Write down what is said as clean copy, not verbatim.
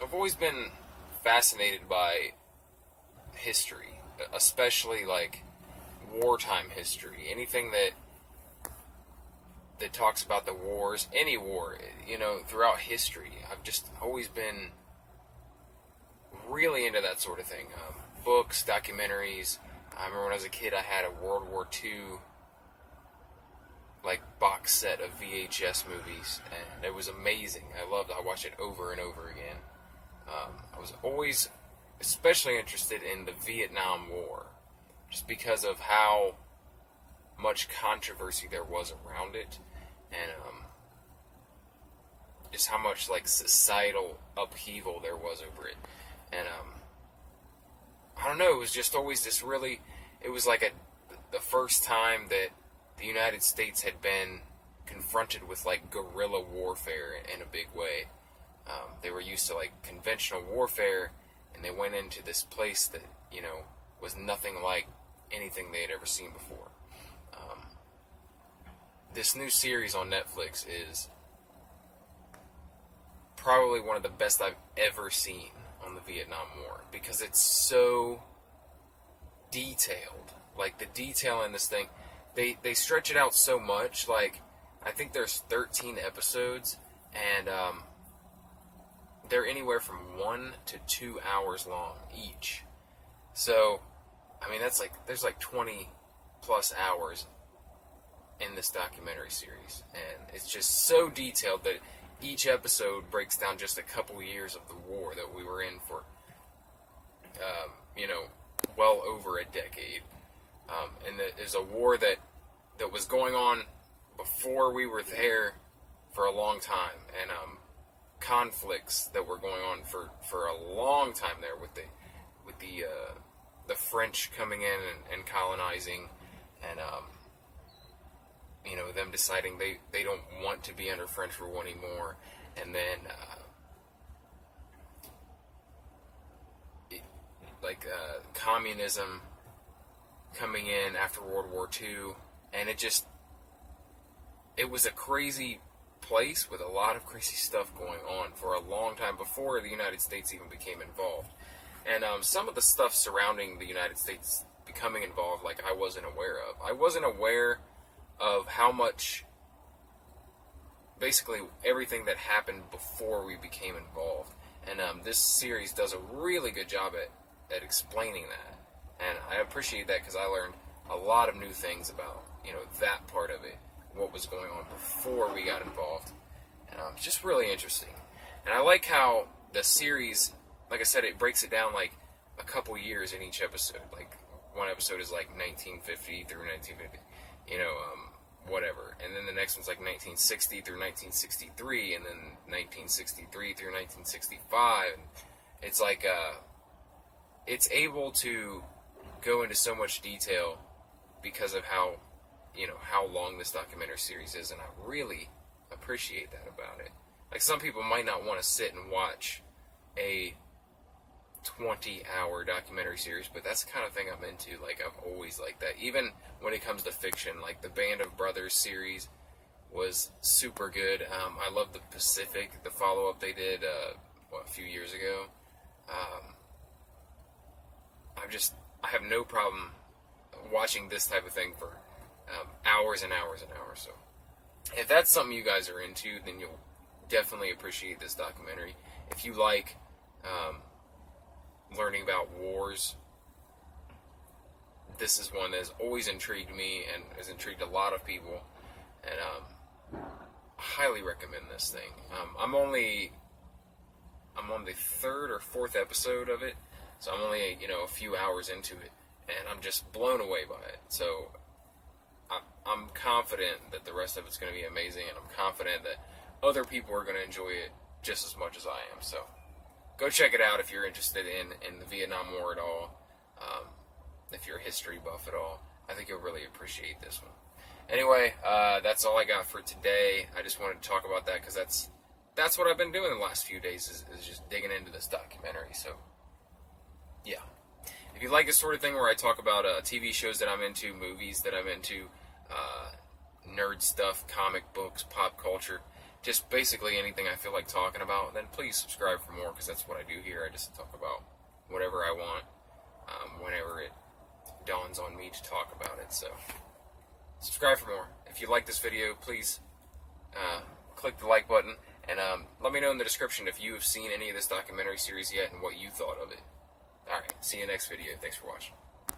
I've always been fascinated by history, especially like wartime history. Anything that talks about the wars, any war, throughout history. I've just always been really into that sort of thing. Books, documentaries. I remember when I was a kid, I had a World War II box set of VHS movies, and it was amazing. I watched it over and over again. I was always especially interested in the Vietnam War, just because of how much controversy there was around it, and just how much societal upheaval there was over it. And I don't know, it was just always this really, it was the first time that the United States had been confronted with guerrilla warfare in a big way. They were used to conventional warfare, and they went into this place that was nothing like anything they had ever seen before. This new series on Netflix is probably one of the best I've ever seen on the Vietnam War, because it's so detailed. The detail in this thing, they stretch it out so much. I think there's 13 episodes, and they're anywhere from 1 to 2 hours long each. So, I mean, there's 20 plus hours in this documentary series, and it's just so detailed that each episode breaks down just a couple years of the war that we were in for, well over a decade. And it is a war that was going on before we were there for a long time, and conflicts that were going on for a long time there with the French coming in and colonizing, and them deciding they don't want to be under French rule anymore, and then communism coming in after World War II, and it was a crazy place with a lot of crazy stuff going on for a long time before the United States even became involved. And some of the stuff surrounding the United States becoming involved, I wasn't aware of. I wasn't aware of how much, basically everything that happened before we became involved. And this series does a really good job at explaining that. And I appreciate that, because I learned a lot of new things about, that part of it, what was going on before we got involved. And it's just really interesting. And I like how the series, like I said, it breaks it down a couple years in each episode. One episode is 1950 through 1950, whatever. And then the next one's 1960 through 1963, and then 1963 through 1965. And it's it's able to go into so much detail because of how long this documentary series is, and I really appreciate that about it. Some people might not want to sit and watch a 20-hour documentary series, but that's the kind of thing I'm into. I've always liked that. Even when it comes to fiction, the Band of Brothers series was super good. I love the Pacific, the follow-up they did, a few years ago. I have no problem watching this type of thing for hours and hours and hours. So if that's something you guys are into, then you'll definitely appreciate this documentary. If you like learning about wars, this is one that has always intrigued me and has intrigued a lot of people, and I highly recommend this thing. I'm on the third or fourth episode of it, so I'm only a few hours into it, and I'm just blown away by it. So I'm confident that the rest of it's going to be amazing, and I'm confident that other people are going to enjoy it just as much as I am. So go check it out if you're interested in the Vietnam War at all. If you're a history buff at all, I think you'll really appreciate this one. Anyway, that's all I got for today. I just wanted to talk about that because that's what I've been doing the last few days is just digging into this documentary. So yeah, if you like this sort of thing where I talk about TV shows that I'm into, movies that I'm into, nerd stuff, comic books, pop culture, just basically anything I feel like talking about, then please subscribe for more, because that's what I do here. I just talk about whatever I want, whenever it dawns on me to talk about it. So subscribe for more. If you like this video, please click the like button, and let me know in the description if you have seen any of this documentary series yet and what you thought of it. Alright, see you next video. Thanks for watching.